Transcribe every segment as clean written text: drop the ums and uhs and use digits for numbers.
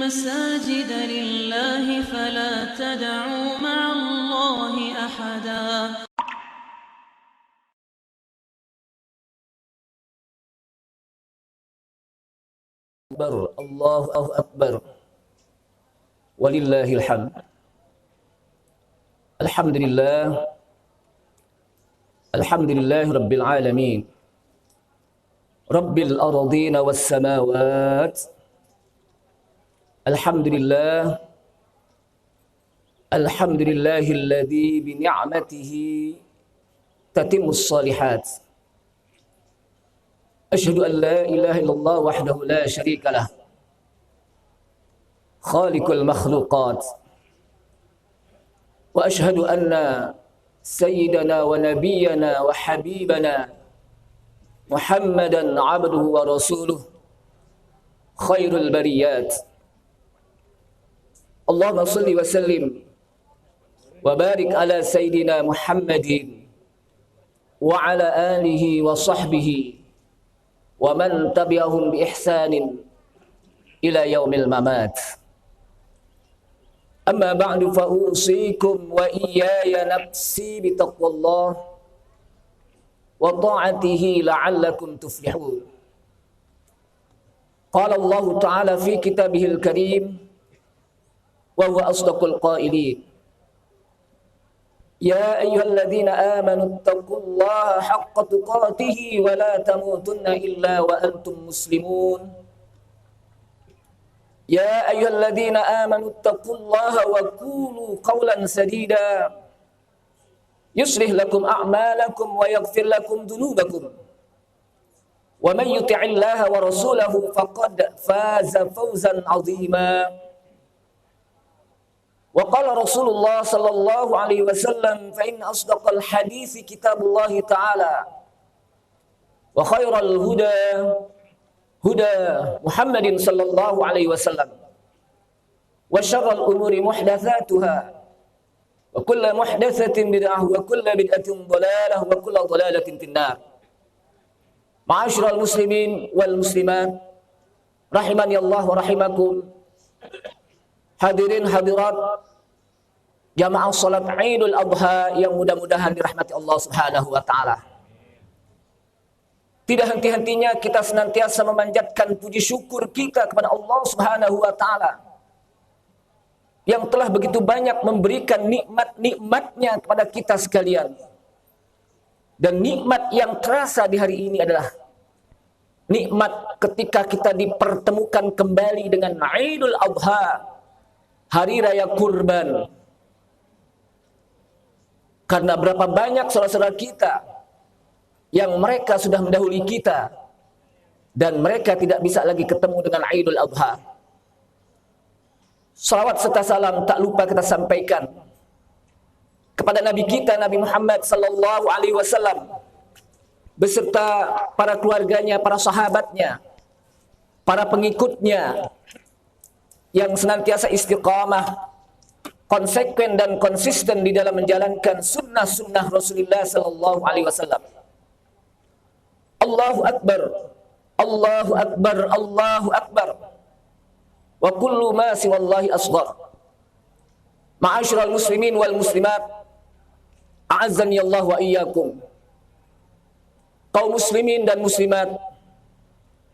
المساجد لله فلا تدعوا مع الله أحدا. Allahu Akbar. Walillahil hamd. Alhamdulillah. Alhamdulillah rabbil alamin. Rabbil ardina was samawat. Alhamdulillah. Alhamdulillahilladzi bi ni'matihi tatimmus shalihat. Asyhadu an la ilaha illallah wahdahu la syarika lah. Khaliqul makhluqat. Wa asyhadu anna sayyidana wa nabiyyana wa habibana Muhammadan abduhu wa rasuluh khairul bariyat. Allahumma salli wa sallim wa barik ala sayyidina Muhammadin wa ala alihi wa sahbihi wa man tabi'ahum bi ihsanin ila yaumil mamat. Amma ba'du fa usikum wa iyaya nafsi bi taqwallah wa ta'atihi la'allakum tuflihun. Qala Allah Ta'ala fi kitabihil karim wa huwa asdaqul qailin. Ya ayyuhalladzina amanu taqullaha haqqa tuqatih wa la tamutunna illa wa antum muslimun. Ya ayyuhalladzina amanu taqullaha wa qulu qawlan sadida yuslih lakum a'malakum wa yaghfir lakum dhunubakum. Wa man yuti'illaha wa rasulahu faqad faza fawzan 'azima. Wa qala Rasulullah sallallahu alaihi wasallam fa inna asdaqal hadithi kitabullah ta'ala wa khairal huda huda Muhammadin sallallahu alaihi wasallam wa syarral umuri muhdatsatuha wa kullu muhdatsatin bid'ah wa kullu bid'atin dhalalah wa kullu dhalalatin finnar. Ma'asyiral muslimin wal muslimat rahimani Allah wa rahimakum. Hadirin hadirat jamaah salat Idul Adha yang mudah-mudahan dirahmati Allah Subhanahu wa taala. Tidak henti-hentinya kita senantiasa memanjatkan puji syukur kita kepada Allah Subhanahu wa taala yang telah begitu banyak memberikan nikmat-nikmatnya kepada kita sekalian. Dan nikmat yang terasa di hari ini adalah nikmat ketika kita dipertemukan kembali dengan Idul Adha, hari raya kurban. Karena berapa banyak saudara-saudara kita yang mereka sudah mendahului kita dan mereka tidak bisa lagi ketemu dengan Idul Adha. Salawat serta salam tak lupa kita sampaikan kepada Nabi kita, Nabi Muhammad sallallahu alaihi wasallam beserta para keluarganya, para sahabatnya, para pengikutnya yang senantiasa istiqamah, konsekuen dan konsisten di dalam menjalankan sunnah-sunnah Rasulullah sallallahu alaihi wasallam. Allahu Akbar, Allahu Akbar, Allahu Akbar. Wa kullu ma siwallahi asghar. Ma'asyiral muslimin wal muslimat, a'azzani Allah wa iyyakum. Kaum muslimin dan muslimat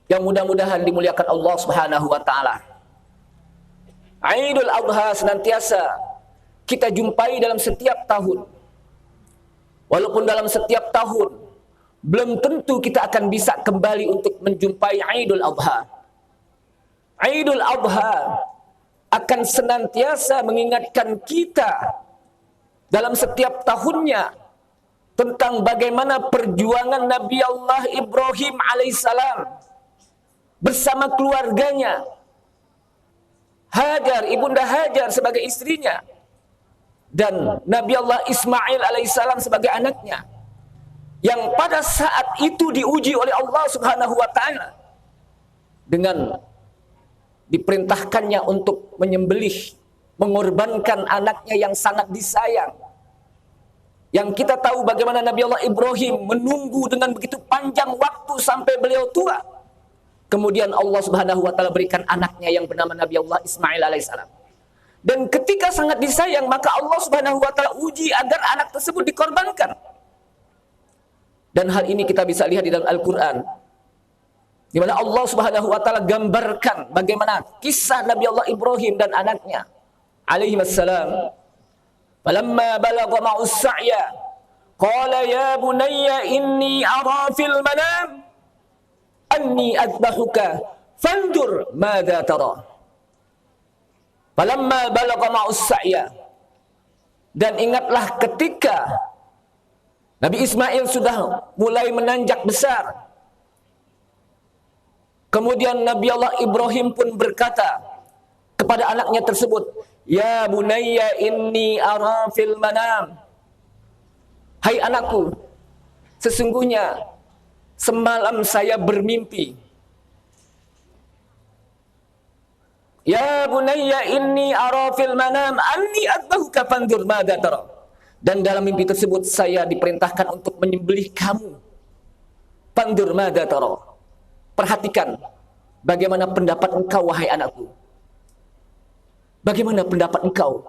yang mudah-mudahan dimuliakan Allah Subhanahu wa taala. Idul Adha senantiasa kita jumpai dalam setiap tahun. Walaupun dalam setiap tahun belum tentu kita akan bisa kembali untuk menjumpai Idul Adha. Idul Adha akan senantiasa mengingatkan kita dalam setiap tahunnya tentang bagaimana perjuangan Nabi Allah Ibrahim alaihissalam bersama keluarganya, Hajar, ibunda Hajar sebagai istrinya, dan Nabi Allah Ismail alaihissalam sebagai anaknya, yang pada saat itu diuji oleh Allah Subhanahu wa taala dengan diperintahkannya untuk menyembelih, mengorbankan anaknya yang sangat disayang. Yang kita tahu bagaimana Nabi Allah Ibrahim menunggu dengan begitu panjang waktu sampai beliau tua. Kemudian Allah Subhanahu wa taala berikan anaknya yang bernama Nabi Allah Ismail alaihissalam. Dan ketika sangat disayang, maka Allah Subhanahu wa taala uji agar anak tersebut dikorbankan. Dan hal ini kita bisa lihat di dalam Al-Qur'an, di mana Allah Subhanahu wa taala gambarkan bagaimana kisah Nabi Allah Ibrahim dan anaknya alaihi wassalam. Falamma balagha ma'us sa'ya qala ya bunayya inni ara fil manam anni adbahuka fandur madza tara. Falamma balagha ma'us sa'ya, dan ingatlah ketika Nabi Ismail sudah mulai menanjak besar. Kemudian Nabi Allah Ibrahim pun berkata kepada anaknya tersebut, "Ya bunayya inni ara fil manam." Hai anakku, sesungguhnya semalam saya bermimpi. Ya bunayya inni ara fil manam anni adbahuka fandur madza tara. Dan dalam mimpi tersebut saya diperintahkan untuk menyembelih kamu. Fandur madza tara. Perhatikan bagaimana pendapat engkau wahai anakku. Bagaimana pendapat engkau?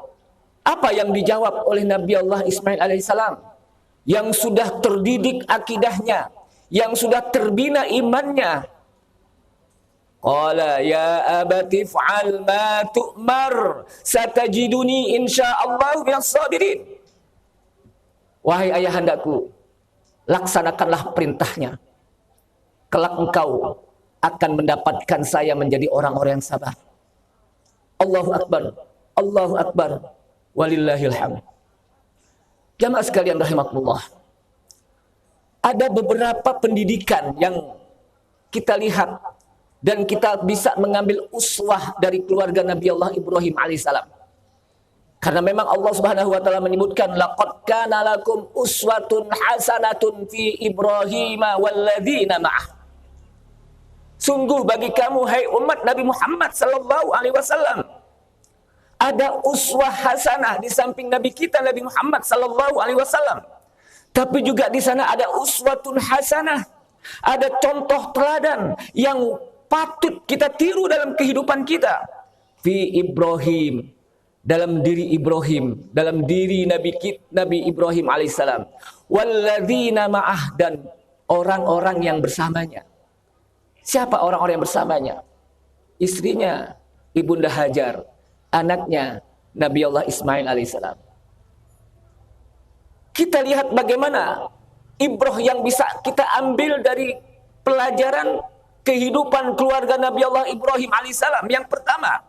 Apa yang dijawab oleh Nabi Allah Ismail alaihissalam yang sudah terdidik akidahnya, yang sudah terbina imannya? Qala ya abati fa'al ma tu'mar satajiduni insyaallah minas sabirin. Wahai ayahandaku, laksanakanlah perintahnya. Kelak engkau akan mendapatkan saya menjadi orang-orang yang sabar. Allahu Akbar, Allahu Akbar, walillahil hamd. Jamaah sekalian rahimakumullah. Ada beberapa pendidikan yang kita lihat dan kita bisa mengambil uswah dari keluarga Nabi Allah Ibrahim alaihissalam. Karena memang Allah Subhanahu wa taala menyebutkan laqad kana lakum uswatun hasanatun fi Ibrahim walladzina ma'ah. Sungguh bagi kamu hai umat Nabi Muhammad sallallahu alaihi wasallam ada uswah hasanah di samping Nabi kita Nabi Muhammad sallallahu alaihi wasallam. Tapi juga di sana ada uswatun hasanah, ada contoh teladan yang patut kita tiru dalam kehidupan kita. Fi Ibrahim, dalam diri Ibrahim, dalam diri Nabi Ibrahim alaihissalam. Walladzina ma'ah, dan orang-orang yang bersamanya. Siapa orang-orang yang bersamanya? Istrinya Ibunda Hajar, anaknya Nabi Allah Ismail alaihissalam. Kita lihat bagaimana ibrah yang bisa kita ambil dari pelajaran kehidupan keluarga Nabi Allah Ibrahim alaihissalam. Yang pertama,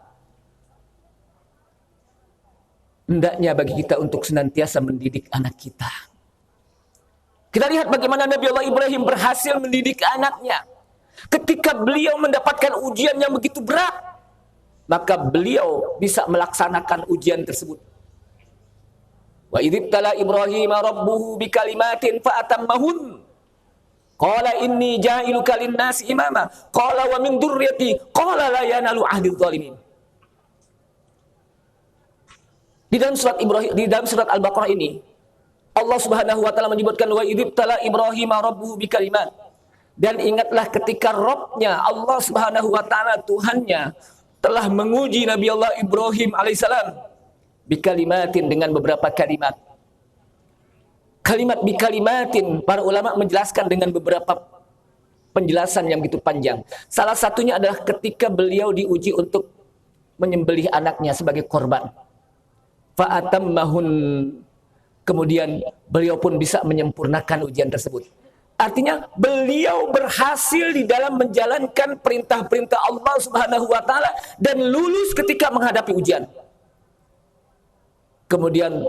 hendaknya bagi kita untuk senantiasa mendidik anak kita. Kita lihat bagaimana Nabi Allah Ibrahim berhasil mendidik anaknya. Ketika beliau mendapatkan ujian yang begitu berat, maka beliau bisa melaksanakan ujian tersebut. Wa idzibtala Ibrahim rabbuhu bikalimatin fa'atammahun. Qala inni ja'iluka lin-nasi imama. Qala wa min dzurriyyati. Qala la yanalu ahdidz zalimin. Di dalam surat Ibrahim, di dalam surat Al-Baqarah ini, Allah Subhanahu wa taala menyebutkan wa idzibtala Ibrahim rabbuhu bikalimat. Dan ingatlah ketika Rabb-nya Allah Subhanahu wa taala, Tuhannya, telah menguji Nabi Allah Ibrahim alaihissalam bikalimatin, dengan beberapa kalimat. Kalimat bikalimatin, para ulama menjelaskan dengan beberapa penjelasan yang begitu panjang. Salah satunya adalah ketika beliau diuji untuk menyembelih anaknya sebagai korban. Fa'atammahun, kemudian beliau pun bisa menyempurnakan ujian tersebut. Artinya beliau berhasil di dalam menjalankan perintah-perintah Allah Subhanahu wa taala dan lulus ketika menghadapi ujian. Kemudian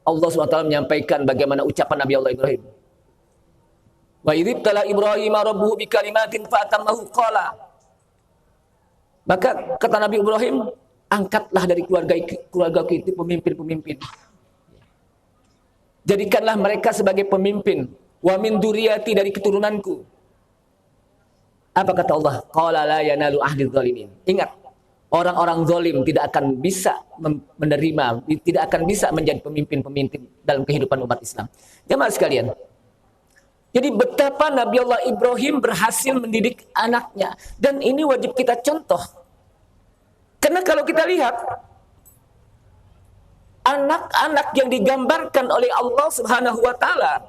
Allah Subhanahu wa taala menyampaikan bagaimana ucapan Nabi Allah Ibrahim. Wa idzibtala Ibrahim rabbuhu bikalimatin fa'atammahu qala. Maka kata Nabi Ibrahim, angkatlah dari keluarga kita pemimpin-pemimpin. Jadikanlah mereka sebagai pemimpin. Wa min dzurriyyati, dari keturunanku. Apa kata Allah? Qala la yanalu ahdidz zalimin. Ingat, orang-orang zalim tidak akan bisa menerima, tidak akan bisa menjadi pemimpin-pemimpin dalam kehidupan umat Islam. Jemaah sekalian, Jadi betapa Nabi Allah Ibrahim berhasil mendidik anaknya. Dan ini wajib kita contoh. Karena kalau kita lihat, anak-anak yang digambarkan oleh Allah Subhanahu wa taala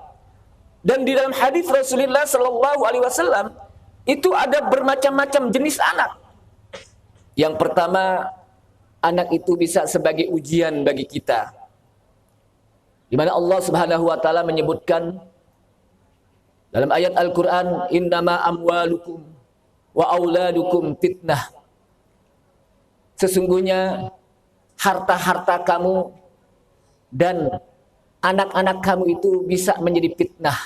dan di dalam hadis Rasulullah sallallahu alaihi wasallam itu ada bermacam-macam jenis anak. Yang pertama, anak itu bisa sebagai ujian bagi kita. Di mana Allah Subhanahu wa taala menyebutkan dalam ayat Al-Qur'an, "Innama amwalukum wa auladukum fitnah." Sesungguhnya harta-harta kamu dan anak-anak kamu itu bisa menjadi fitnah.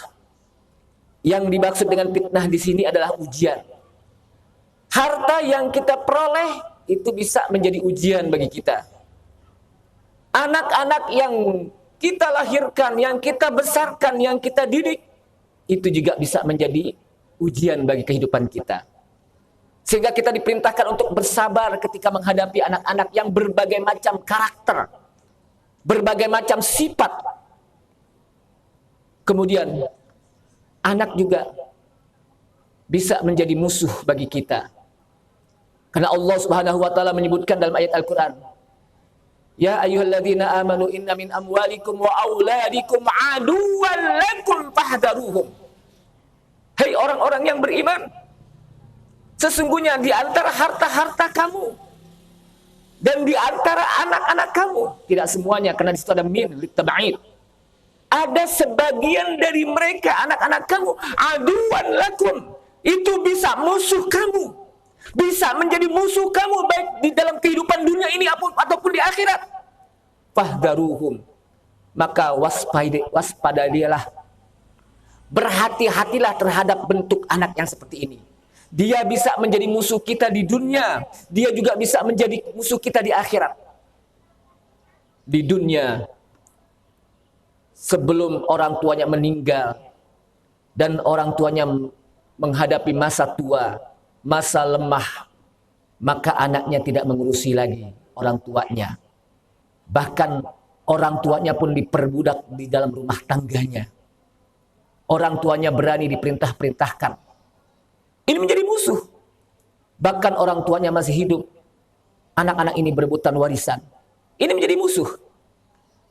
Yang dimaksud dengan fitnah di sini adalah ujian. Harta yang kita peroleh itu bisa menjadi ujian bagi kita. Anak-anak yang kita lahirkan, yang kita besarkan, yang kita didik, itu juga bisa menjadi ujian bagi kehidupan kita. Sehingga kita diperintahkan untuk bersabar ketika menghadapi anak-anak yang berbagai macam karakter, berbagai macam sifat. Kemudian, anak juga bisa menjadi musuh bagi kita. Karena Allah Subhanahu wa taala menyebutkan dalam ayat Al-Qur'an, "Ya ayyuhalladzina amanu inna min amwalikum wa auladikum aduwwan lakum fahdharuhum." Hei orang-orang yang beriman, sesungguhnya di antara harta-harta kamu dan di antara anak-anak kamu, tidak semuanya karena di situ ada min litab'id. Ada sebagian dari mereka anak-anak kamu aduwwan lakum, itu bisa musuh kamu, bisa menjadi musuh kamu baik di dalam kehidupan dunia ini ataupun di akhirat. Fahdharuhum, maka waspadailah, berhati-hatilah terhadap bentuk anak yang seperti ini. Dia bisa menjadi musuh kita di dunia, dia juga bisa menjadi musuh kita di akhirat. Di dunia, sebelum orang tuanya meninggal dan orang tuanya menghadapi masa tua, masa lemah, maka anaknya tidak mengurusi lagi orang tuanya. Bahkan orang tuanya pun diperbudak di dalam rumah tangganya. Orang tuanya berani diperintah-perintahkan. Ini menjadi musuh. Bahkan orang tuanya masih hidup, anak-anak ini berebutan warisan. Ini menjadi musuh.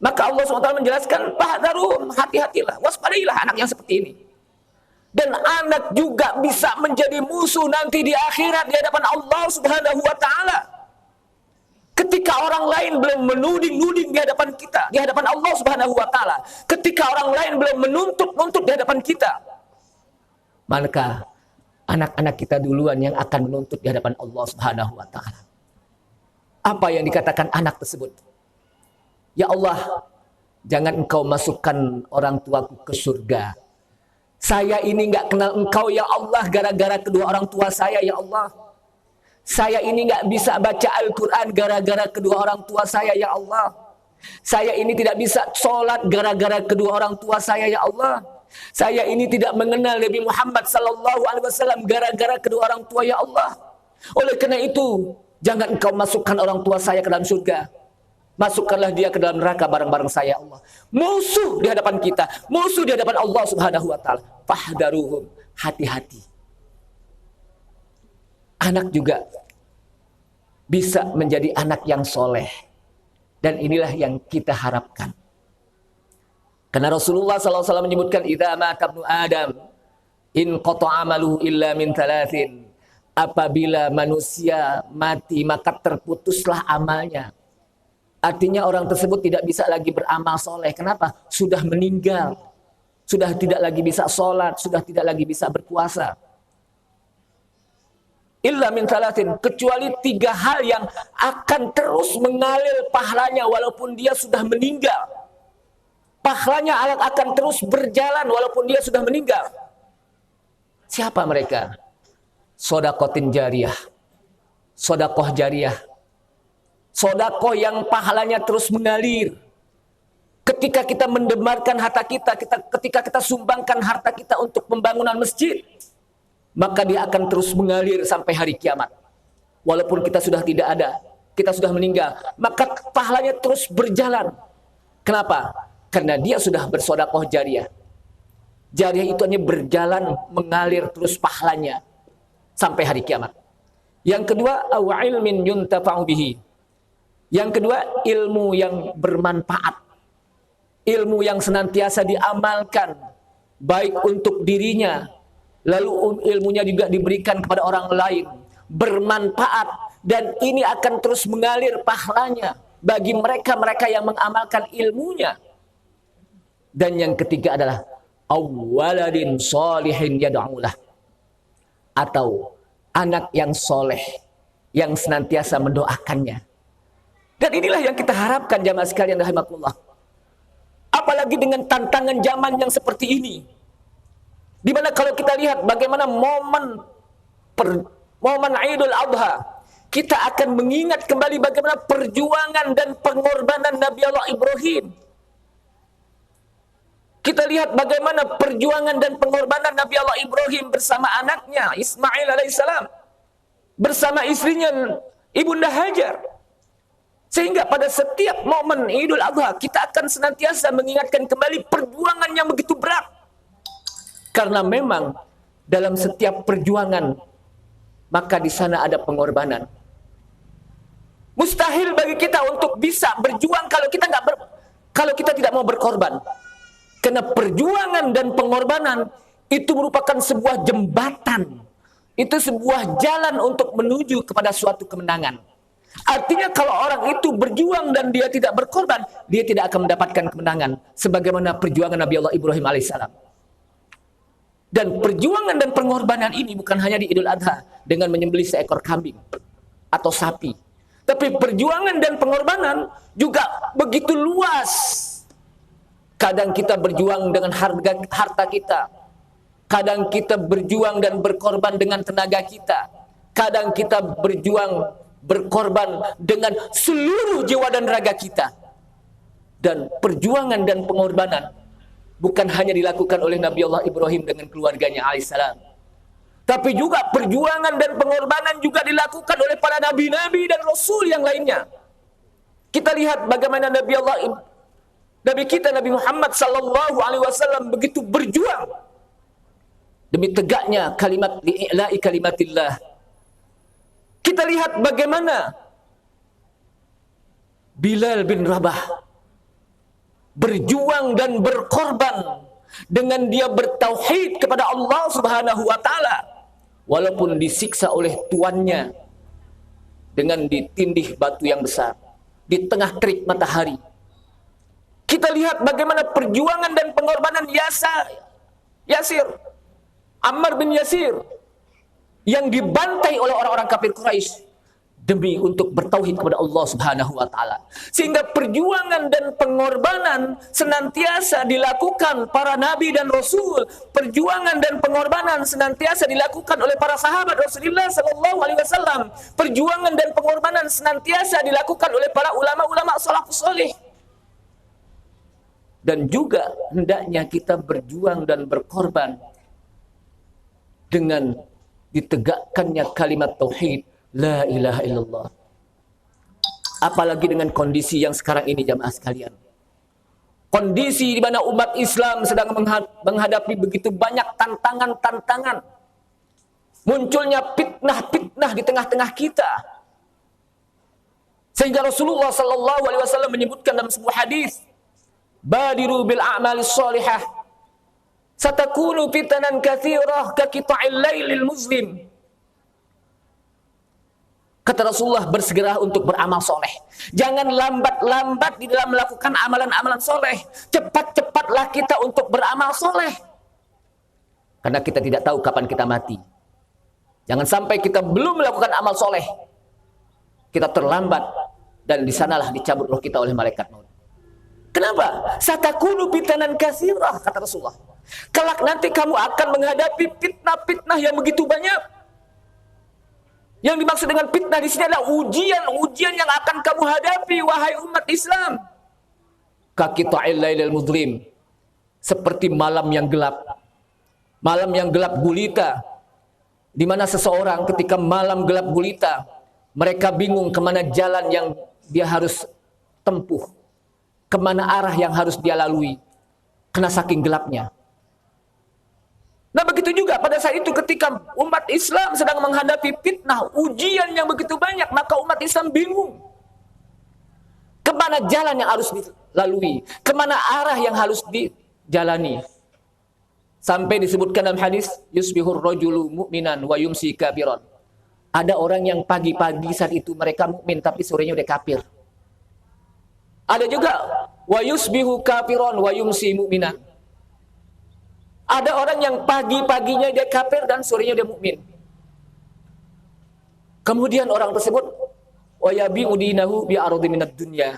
Maka Allah SWT menjelaskan, "Fahdharuhum", hati-hatilah, waspadailah anak yang seperti ini. Dan anak juga bisa menjadi musuh nanti di akhirat di hadapan Allah Subhanahu wa taala. Ketika orang lain belum menuding-nuding di hadapan kita, di hadapan Allah Subhanahu wa taala. Ketika orang lain belum menuntut-nuntut di hadapan kita, maka anak-anak kita duluan yang akan menuntut di hadapan Allah Subhanahu wa taala. Apa yang dikatakan anak tersebut? Ya Allah, jangan Engkau masukkan orang tuaku ke surga. Saya ini nggak kenal Engkau ya Allah gara-gara kedua orang tua saya ya Allah. Saya ini nggak bisa baca Al-Quran gara-gara kedua orang tua saya ya Allah. Saya ini tidak bisa sholat gara-gara kedua orang tua saya ya Allah. Saya ini tidak mengenal Nabi Muhammad sallallahu alaihi wasallam gara-gara kedua orang tua ya Allah. Oleh karena itu, jangan Engkau masukkan orang tua saya ke dalam surga. Masukkanlah dia ke dalam neraka bareng-bareng saya Allah. Musuh di hadapan kita, musuh di hadapan Allah Subhanahu wa taala. Fahdharuhum, hati-hati. Anak juga bisa menjadi anak yang soleh. Dan inilah yang kita harapkan. Karena Rasulullah SAW menyebutkan, "Idza mata ibnu Adam, in qata'a amaluhu illa min thalathin." Apabila manusia mati, maka terputuslah amalnya. Artinya orang tersebut tidak bisa lagi beramal soleh. Kenapa? Sudah meninggal. Sudah tidak lagi bisa sholat. Sudah tidak lagi bisa berpuasa. Illa min thalathin, kecuali 3 hal yang akan terus mengalir pahalanya walaupun dia sudah meninggal. Pahalanya akan terus berjalan walaupun dia sudah meninggal. Siapa mereka? Sodakotin jariyah. Sodakoh jariyah. Sodakoh yang pahalanya terus mengalir. Ketika kita mendemarkan harta kita, ketika kita sumbangkan harta kita untuk pembangunan masjid, maka dia akan terus mengalir sampai hari kiamat. Walaupun kita sudah tidak ada, kita sudah meninggal, maka pahalanya terus berjalan. Kenapa? Karena dia sudah bersodakoh jariyah. Jariah itu hanya berjalan mengalir terus pahalanya sampai hari kiamat. Yang kedua, aw ilmin yuntafa'u bihi. Yang kedua, ilmu yang bermanfaat. Ilmu yang senantiasa diamalkan baik untuk dirinya, lalu ilmunya juga diberikan kepada orang lain, bermanfaat, dan ini akan terus mengalir pahalanya bagi mereka-mereka yang mengamalkan ilmunya. Dan yang ketiga adalah awwaladin sholihin yad'ulah, atau anak yang soleh yang senantiasa mendoakannya. Dan inilah yang kita harapkan jamaah sekalian rahimakumullah. Apalagi dengan tantangan zaman yang seperti ini, di mana kalau kita lihat bagaimana momen Idul Adha, kita akan mengingat kembali bagaimana perjuangan dan pengorbanan Nabi Allah Ibrahim. Kita lihat bagaimana perjuangan dan pengorbanan Nabi Allah Ibrahim bersama anaknya Ismail alaihissalam, bersama istrinya Ibunda Hajar. Sehingga pada setiap momen Idul Adha kita akan senantiasa mengingatkan kembali perjuangan yang begitu berat. Karena memang dalam setiap perjuangan maka di sana ada pengorbanan. Mustahil bagi kita untuk bisa berjuang kalau kita tidak mau berkorban. Karena perjuangan dan pengorbanan itu merupakan sebuah jembatan. Itu sebuah jalan untuk menuju kepada suatu kemenangan. Artinya kalau orang itu berjuang dan dia tidak berkorban, dia tidak akan mendapatkan kemenangan. Sebagaimana perjuangan Nabi Allah Ibrahim alaihissalam. Dan perjuangan dan pengorbanan ini bukan hanya di Idul Adha dengan menyembelih seekor kambing atau sapi. Tapi perjuangan dan pengorbanan juga begitu luas. Kadang kita berjuang dengan harta kita. Kadang kita berjuang dan berkorban dengan tenaga kita. Kadang kita berkorban dengan seluruh jiwa dan raga kita. Dan perjuangan dan pengorbanan bukan hanya dilakukan oleh Nabi Allah Ibrahim dengan keluarganya alaihissalam, tapi juga perjuangan dan pengorbanan juga dilakukan oleh para nabi-nabi dan rasul yang lainnya. Kita lihat bagaimana Nabi kita Nabi Muhammad sallallahu alaihi wasallam begitu berjuang demi tegaknya kalimat li'ila'i kalimatillah. Kita lihat bagaimana Bilal bin Rabah berjuang dan berkorban dengan dia bertauhid kepada Allah Subhanahu wa taala walaupun disiksa oleh tuannya dengan ditindih batu yang besar di tengah terik matahari. Kita lihat bagaimana perjuangan dan pengorbanan Yasir, Ammar bin Yasir, yang dibantai oleh orang-orang kafir Quraisy demi untuk bertauhid kepada Allah Subhanahu wa taala. Sehingga perjuangan dan pengorbanan senantiasa dilakukan para nabi dan rasul. Perjuangan dan pengorbanan senantiasa dilakukan oleh para sahabat Rasulullah sallallahu alaihi wasallam. Perjuangan dan pengorbanan senantiasa dilakukan oleh para ulama-ulama salafus saleh. Dan juga hendaknya kita berjuang dan berkorban dengan ditegakkannya kalimat tauhid la ilaha illallah. Apalagi dengan kondisi yang sekarang ini jamaah sekalian. Kondisi di mana umat Islam sedang menghadapi begitu banyak tantangan-tantangan. Munculnya fitnah-fitnah di tengah-tengah kita. Sehingga Rasulullah sallallahu alaihi wasallam menyebutkan dalam sebuah hadis, badiru bil a'malis shalihah satakunu fitanan katsirah ka qita'il lailil muslim. Kata Rasulullah, bersegera untuk beramal soleh. Jangan lambat-lambat di dalam melakukan amalan-amalan soleh. Cepat-cepatlah kita untuk beramal soleh. Karena kita tidak tahu kapan kita mati. Jangan sampai kita belum melakukan amal soleh, kita terlambat dan di sanalah dicabut roh kita oleh malaikat maut. Kenapa? Satakunu fitanan katsirah, kata Rasulullah. Kelak nanti kamu akan menghadapi fitnah-fitnah yang begitu banyak. Yang dimaksud dengan fitnah di sini adalah ujian-ujian yang akan kamu hadapi, wahai umat Islam. Kaqita'il lailil muzlim, seperti malam yang gelap. Malam yang gelap gulita, di mana seseorang ketika malam gelap gulita, mereka bingung kemana jalan yang dia harus tempuh, kemana arah yang harus dia lalui, karena saking gelapnya. Nah begitu juga pada saat itu ketika umat Islam sedang menghadapi fitnah, ujian yang begitu banyak, maka umat Islam bingung. Kemana jalan yang harus dilalui? Kemana arah yang harus dijalani? Sampai disebutkan dalam hadis, yusbihur rajulu mu'minan wa yumsi kafiran. Ada orang yang pagi-pagi saat itu mereka mukmin tapi sorenya udah kafir. Ada juga wa yusbihu kafiran wa yumsi mu'minan. Ada orang yang pagi-paginya dia kafir dan sorenya dia mukmin. Kemudian orang tersebut wa yabi'u dinahu bi ardi minad dunya.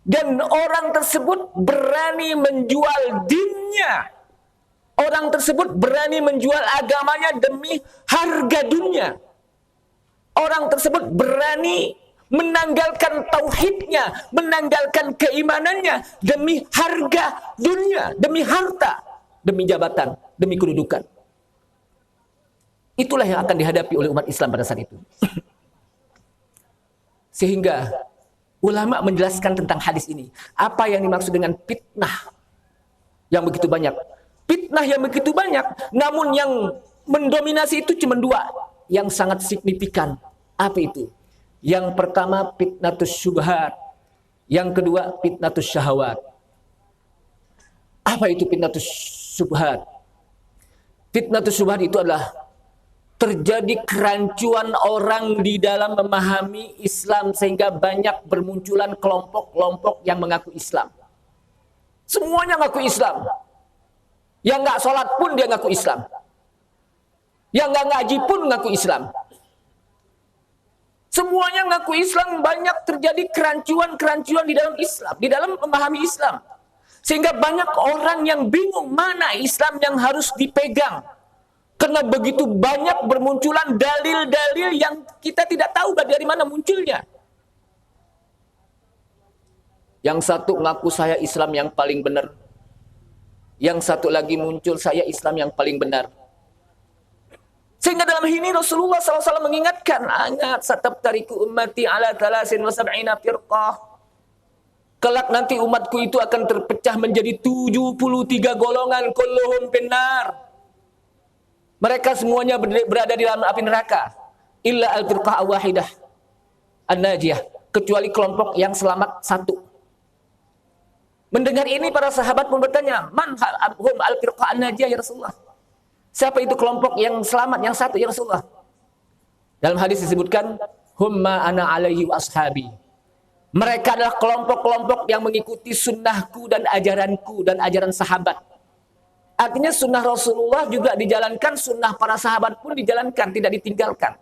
Dan orang tersebut berani menjual dinnya. Orang tersebut berani menjual agamanya demi harga dunia. Orang tersebut berani menanggalkan tauhidnya, menanggalkan keimanannya demi harga dunia, demi harta, demi jabatan, demi kedudukan. Itulah yang akan dihadapi oleh umat Islam pada saat itu. Sehingga ulama menjelaskan tentang hadis ini. Apa yang dimaksud dengan fitnah yang begitu banyak. Fitnah yang begitu banyak, namun yang mendominasi itu cuma dua yang sangat signifikan. Apa itu? Yang pertama fitnatus syubhat, yang kedua fitnatus syahwat. Apa itu fitnatus syubhat? Fitnatus syubhat itu adalah terjadi kerancuan orang di dalam memahami Islam sehingga banyak bermunculan kelompok-kelompok yang mengaku Islam. Semuanya ngaku Islam. Yang nggak sholat pun dia ngaku Islam. Yang nggak ngaji pun ngaku Islam. Semuanya ngaku Islam, banyak terjadi kerancuan-kerancuan di dalam Islam, di dalam memahami Islam. Sehingga banyak orang yang bingung mana Islam yang harus dipegang. Karena begitu banyak bermunculan dalil-dalil yang kita tidak tahu dari mana munculnya. Yang satu ngaku saya Islam yang paling benar. Yang satu lagi muncul saya Islam yang paling benar. Sehingga dalam ini Rasulullah SAW mengingatkan, "Angat satabtariku ummati ala 73 firqah." Kelak nanti umatku itu akan terpecah menjadi 73 golongan, kulluhum finnar. Mereka semuanya berada di dalam api neraka. Illa al-firqah wahidah an-najiyah, kecuali kelompok yang selamat satu. Mendengar ini para sahabat pun bertanya, "Man hum al-firqah an-najiyah ya Rasulullah?" Siapa itu kelompok yang selamat yang satu ya Rasulullah? Dalam hadis disebutkan, "Humma ana alaihi wa ashabi." Mereka adalah kelompok-kelompok yang mengikuti sunnahku dan ajaranku dan ajaran sahabat. Artinya sunnah Rasulullah juga dijalankan, sunnah para sahabat pun dijalankan, tidak ditinggalkan.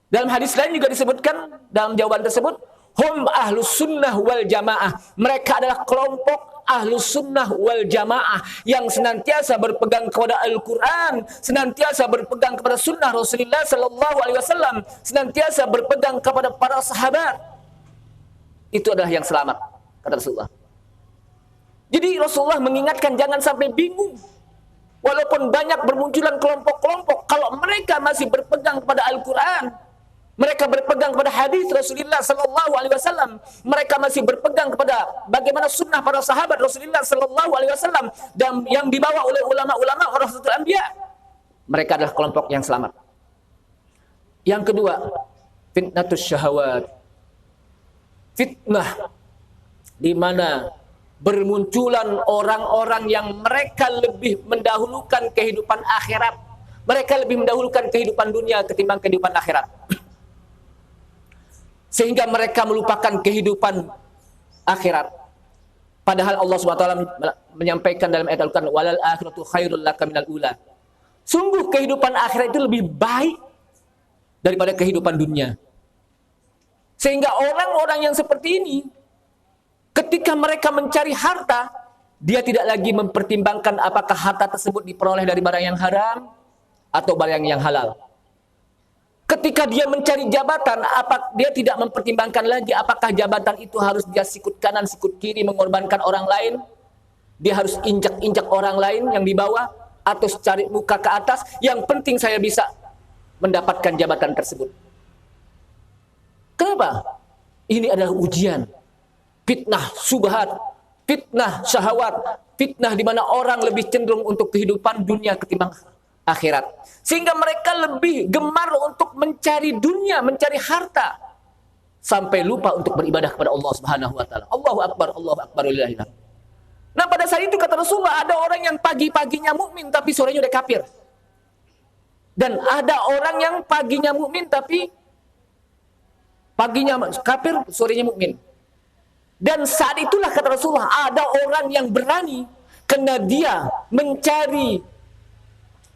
Dalam hadis lain juga disebutkan dalam jawaban tersebut, hum ahlus sunnah wal jamaah. Mereka adalah kelompok ahlus sunnah wal jamaah yang senantiasa berpegang kepada Al-Quran, senantiasa berpegang kepada sunnah Rasulullah Sallallahu Alaihi Wasallam, senantiasa berpegang kepada para sahabat. Itu adalah yang selamat, kata Rasulullah. Jadi Rasulullah mengingatkan jangan sampai bingung. Walaupun banyak bermunculan kelompok-kelompok, kalau mereka masih berpegang kepada Al-Quran, mereka berpegang kepada hadis Rasulullah Sallallahu Alaihi Wasallam, mereka masih berpegang kepada bagaimana sunnah para sahabat Rasulullah Sallallahu Alaihi Wasallam dan yang dibawa oleh ulama-ulama warasatul anbiya, mereka adalah kelompok yang selamat. Yang kedua, fitnatus syahwat, fitnah di mana bermunculan orang-orang yang mereka lebih mendahulukan kehidupan akhirat, mereka lebih mendahulukan kehidupan dunia ketimbang kehidupan akhirat. Sehingga mereka melupakan kehidupan akhirat. Padahal Allah SWT menyampaikan dalam ayat Al-Quran, walal akhiratu khairul laka minal ula. Sungguh kehidupan akhirat itu lebih baik daripada kehidupan dunia. Sehingga orang-orang yang seperti ini, ketika mereka mencari harta, dia tidak lagi mempertimbangkan apakah harta tersebut diperoleh dari barang yang haram atau barang yang halal. Ketika dia mencari jabatan, dia tidak mempertimbangkan lagi apakah jabatan itu harus dia sikut kanan, sikut kiri, mengorbankan orang lain. Dia harus injak-injak orang lain yang di bawah, atau cari muka ke atas. Yang penting saya bisa mendapatkan jabatan tersebut. Kenapa? Ini adalah ujian. Fitnah syubhat, fitnah syahwat, fitnah di mana orang lebih cenderung untuk kehidupan dunia ketimbang akhirat. Sehingga mereka lebih gemar untuk mencari dunia, mencari harta, sampai lupa untuk beribadah kepada Allah Subhanahu wa taala. Allahu akbar, Allahu akbar, lillahil hamd. Nah, pada saat itu kata Rasulullah, ada orang yang pagi-paginya mukmin tapi sorenya udah kafir. Dan ada orang yang paginya mukmin tapi paginya kafir, sorenya mukmin. Dan saat itulah kata Rasulullah, ada orang yang berani karena dia mencari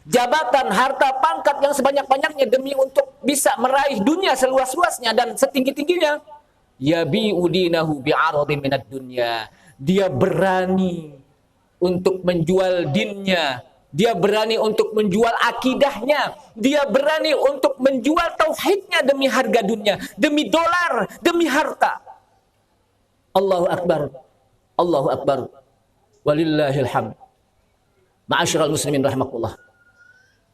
jabatan, harta, pangkat yang sebanyak-banyaknya demi untuk bisa meraih dunia seluas-luasnya dan setinggi-tingginya. Yabi'u dinahu bi'aradin minad dunya. Dia berani untuk menjual dinnya. Dia berani untuk menjual akidahnya. Dia berani untuk menjual tauhidnya demi harga dunia, demi dolar, demi harta. Allahu akbar. Allahu akbar. Walillahil hamd. Ma'asyiral muslimin rahimakumullah.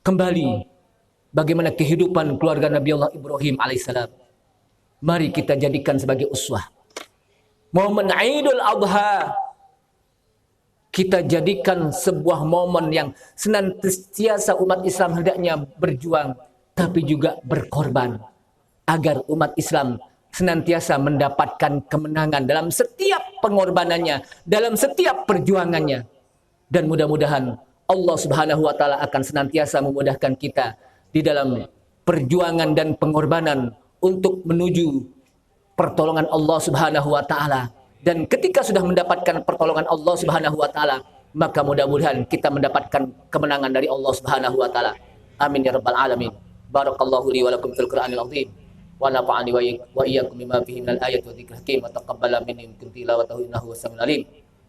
Kembali bagaimana kehidupan keluarga Nabi Allah Ibrahim alaihissalam. Mari kita jadikan sebagai uswah. Momen Idul Adha kita jadikan sebuah momen yang senantiasa umat Islam hendaknya berjuang tapi juga berkorban agar umat Islam senantiasa mendapatkan kemenangan dalam setiap pengorbanannya, dalam setiap perjuangannya. Dan mudah-mudahan Allah Subhanahu wa taala akan senantiasa memudahkan kita di dalam perjuangan dan pengorbanan untuk menuju pertolongan Allah Subhanahu wa taala. Dan ketika sudah mendapatkan pertolongan Allah Subhanahu wa taala, maka mudah-mudahan kita mendapatkan kemenangan dari Allah Subhanahu wa taala. Amin ya rabbal alamin. Barakallahu li wa lakum fil Qur'anil azim. Wa nafa'ani wa iyyakum bima fihi minal ayati wa dzikril hakim wa taqabbala minni minkum tilawatahu innahu was-sami'ul alim.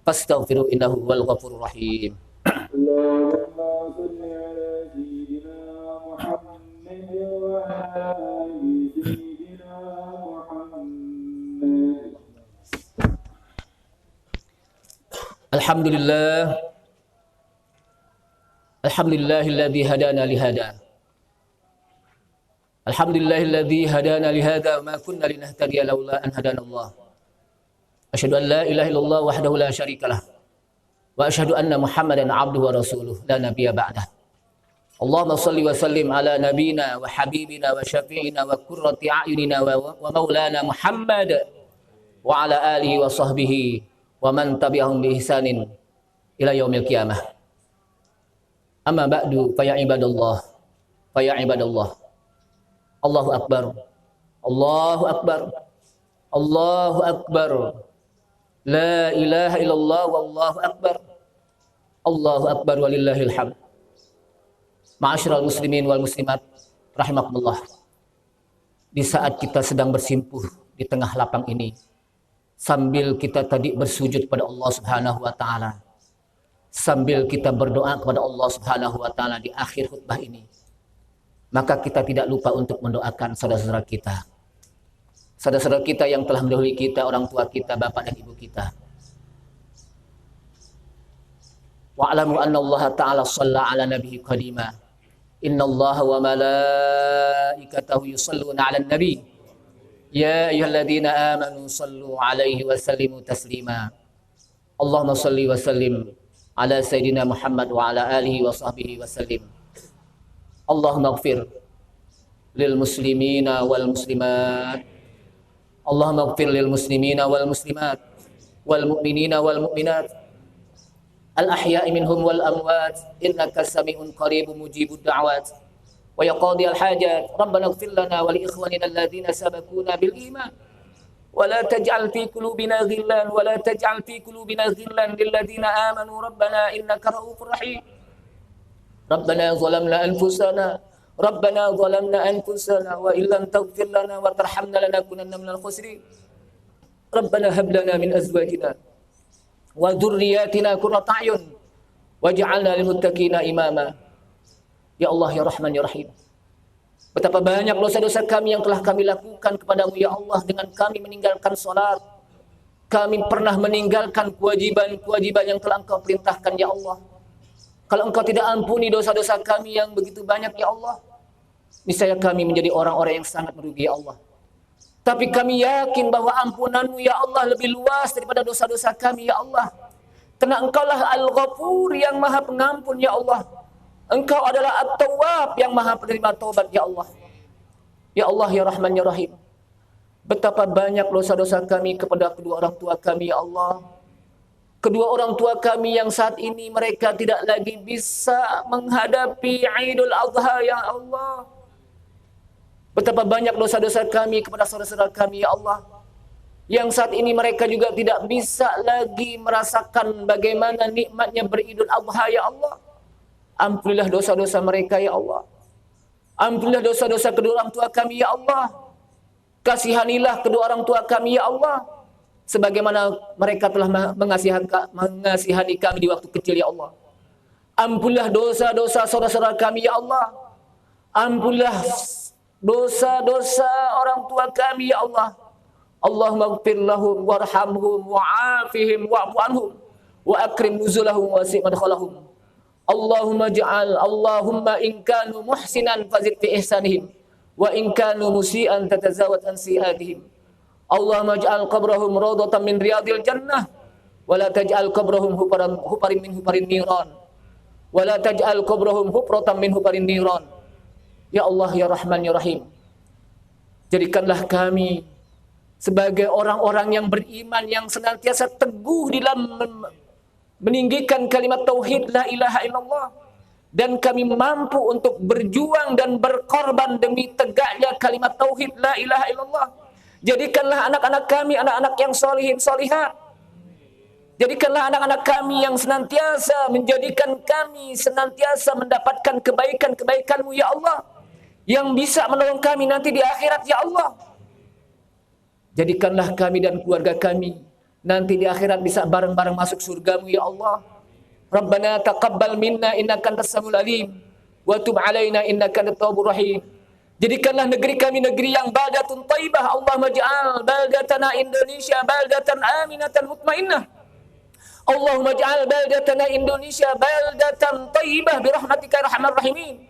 Fastaghfiru innahu huwal ghafurur rahim. Allahumma shalli ala sayyidina Muhammad wa ali sayyidina Muhammad. Alhamdulillah. Alhamdulillahilladzi hadana li hada. Alhamdulillahilladzi hadana li hada wa ma kunna linahtadiya laula an hadana Allah. Asyhadu an la ilaha illallah wahdahu la syarikalah. Wa asyhadu anna Muhammadan abduhu wa rasuluh la nabiyya ba'dah. Allahumma shalli wa sallim ala nabiyyina wa habibina wa syafi'ina wa qurrati a'yunina wa maulana Muhammad wa ala alihi wa sahbihi wa man tabi'ahum bi ihsanin ila yaumil qiyamah. Amma ba'du fa ya ibadallah, fa ya ibadallah. Allahu akbar. Allahu akbar. Allahu akbar. La ilaha illallah wallahu akbar. Allahu akbar walillahil hamd. Ma'asyiral muslimin wal muslimat rahimakumullah. Di saat kita sedang bersimpuh di tengah lapang ini, sambil kita tadi bersujud pada Allah Subhanahu wa taala, sambil kita berdoa kepada Allah Subhanahu wa taala di akhir khutbah ini, maka kita tidak lupa untuk mendoakan saudara-saudara kita. Saudara-saudara kita yang telah mendahului kita, orang tua kita, bapak dan ibu kita. Wa'lamu anna Allah ta'ala shalla ala nabihi qadima. Inna Allah wa malaikatahu yusalluna ala nabi. Ya ayyuhalladzina amanu sallu alaihi wa sallimu taslima. Allahumma salli wa sallim ala sayyidina Muhammad wa ala alihi wa sahbihi wa sallim. Allahumma ighfir lil muslimina wal muslimat. Allahumma ighfir lil muslimina wal muslimat wal mu'minina wal mu'minat al ahya'i minhum wal amwat innaka sami'un qaribun mujibud da'wat wa ya qadiyal hajat. Rabbana ighfir lana wa li ikhwanina alladhina sabaquna bil iman wa la taj'al fi qulubina ghillan wa la taj'al fi qulubina ghillan lil ladzina amanu rabbana innaka ra'ufur rahim. Rabbana zalamna anfusana wa illam taghfir lana wa tarhamna lanakunanna minal khasirin. Rabbana hab lana min azwajina wa dzurriyyatina qurrata a'yun waj'alna lil muttaqina imama. Ya Allah ya Rahman ya Rahim. Betapa banyak dosa-dosa kami yang telah kami lakukan kepadamu ya Allah, dengan kami meninggalkan salat. Kami pernah meninggalkan kewajiban-kewajiban yang telah Engkau perintahkan ya Allah. Kalau Engkau tidak ampuni dosa-dosa kami yang begitu banyak ya Allah, niscaya kami menjadi orang-orang yang sangat merugi ya Allah. Tapi kami yakin bahwa ampunan-Mu ya Allah lebih luas daripada dosa-dosa kami ya Allah. Karena Engkaulah Al-Ghafur yang Maha Pengampun ya Allah. Engkau adalah At-Tawwab yang Maha Penerima taubat ya Allah. Ya Allah ya Rahman ya Rahim. Betapa banyak dosa-dosa kami kepada kedua orang tua kami ya Allah. Kedua orang tua kami yang saat ini mereka tidak lagi bisa menghadapi Idul Adha ya Allah. Betapa banyak dosa-dosa kami kepada saudara-saudara kami ya Allah. Yang saat ini mereka juga tidak bisa lagi merasakan bagaimana nikmatnya beridul adha ya Allah. Ampunilah dosa-dosa mereka ya Allah. Ampunilah dosa-dosa kedua orang tua kami ya Allah. Kasihanilah kedua orang tua kami ya Allah. Sebagaimana mereka telah mengasihani kami di waktu kecil ya Allah. Ampunilah dosa-dosa saudara-saudara kami ya Allah. Ampunilah dosa-dosa orang tua kami ya Allah. Allahumma ighfir lahum warhamhum wa'afihim wa'fu anhum wa akrim nuzulahum wa wasi' madkhalahum. Allahumma in kanu muhsinan fazid fi ihsanihim wa in kanu musian tatazawad an si'atihim. Allahumma ij'al qabrahum rawdatan min riyadil jannah wa la taj'al qabrahum hufarin min hufarin niran wa la taj'al qabrahum hufratan min hufarin niran. Ya Allah ya Rahman ya Rahim, jadikanlah kami sebagai orang-orang yang beriman yang senantiasa teguh di dalam meninggikan kalimat tauhid la ilaha illallah, dan kami mampu untuk berjuang dan berkorban demi tegaknya kalimat tauhid la ilaha illallah. Jadikanlah anak-anak kami anak-anak yang solihin solihat. Jadikanlah anak-anak kami yang senantiasa menjadikan kami senantiasa mendapatkan kebaikan-kebaikan-Mu ya Allah, yang bisa menolong kami nanti di akhirat ya Allah. Jadikanlah kami dan keluarga kami nanti di akhirat bisa bareng-bareng masuk surga-Mu ya Allah. Rabbana taqabbal minna innaka antas samiul alim wa tub alaina innaka antat tawwabur rahim. Jadikanlah negeri kami negeri yang baldatun thayyibah. Allahumma ja'al baldatana Indonesia baldatan aminatan mutmainnah. Allahumma ja'al baldatana Indonesia baldatan thayyibah bi rahmatika ya arhamar rahimin.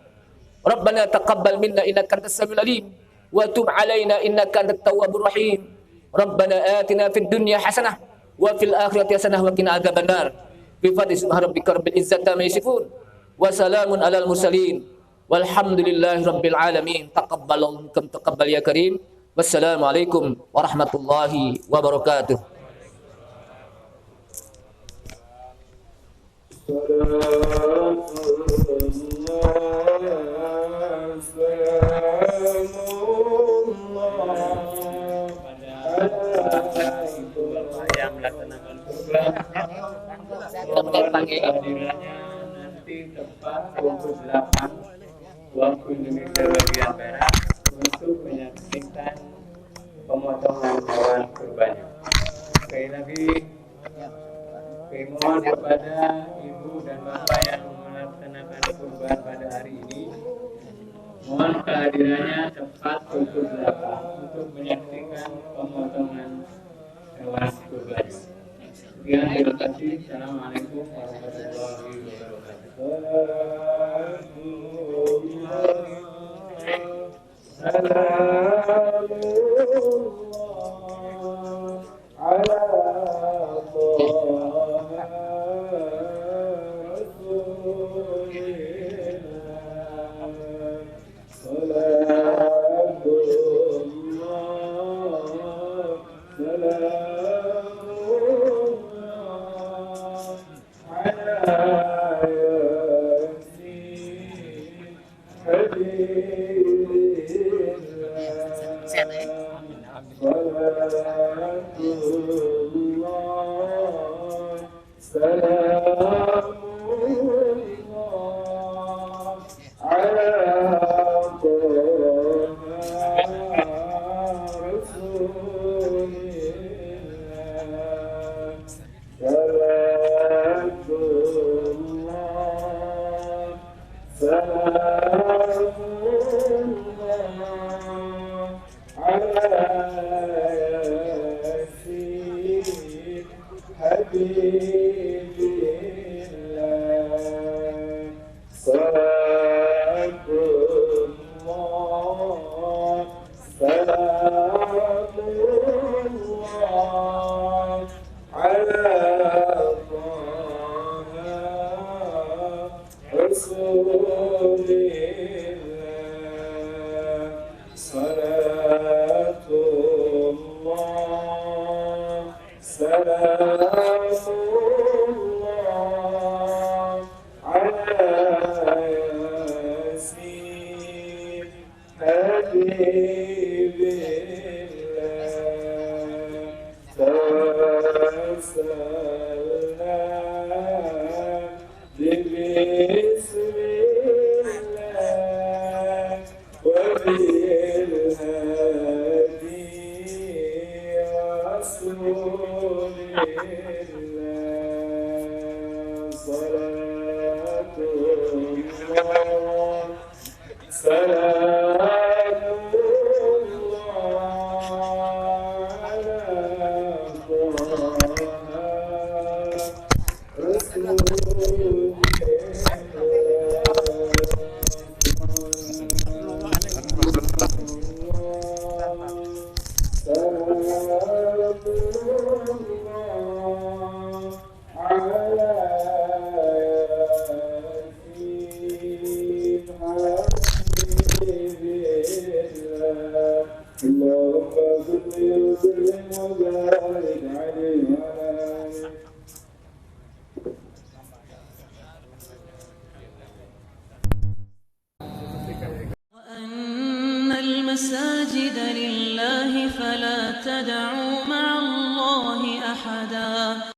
Rabbana taqabbal minna innaka antas samiul alim wa tub alaina innaka antat tawwabur rahim. Rabbana atina fid dunya hasanah wa fil akhirati hasanah wa qina adzabannar. Bi fadli subhana rabbika rabbil izzati amma yasifun wa salamun alal mursalin walhamdulillahi rabbil alamin. Taqabbalallahu minkum taqabbal ya karim. Wassalamu alaikum warahmatullahi wabarakatuh. Yang melaksanakan program kehadirannya nanti tepat pukul 8 waktu Indonesia bagian barat untuk menyaksikan pemotongan hewan kurbannya. Sekali lagi mohon kepada ibu dan bapak yang melaksanakan kurban pada hari ini, mohon kehadirannya tepat pukul 8 untuk menyaksikan pemotongan hewan kurban. Sekian, terima kasih. Assalamualaikum warahmatullahi Salamullah ala الله على ياسين حبيب الله توسلنا بسم الله وبالهادي رسول الله صلاة الله سلام الله على طه رسول اللهم صل وسلم وبارك عليه وعلى آله وأن المساجد لله فلا تدعوا مع الله أحدا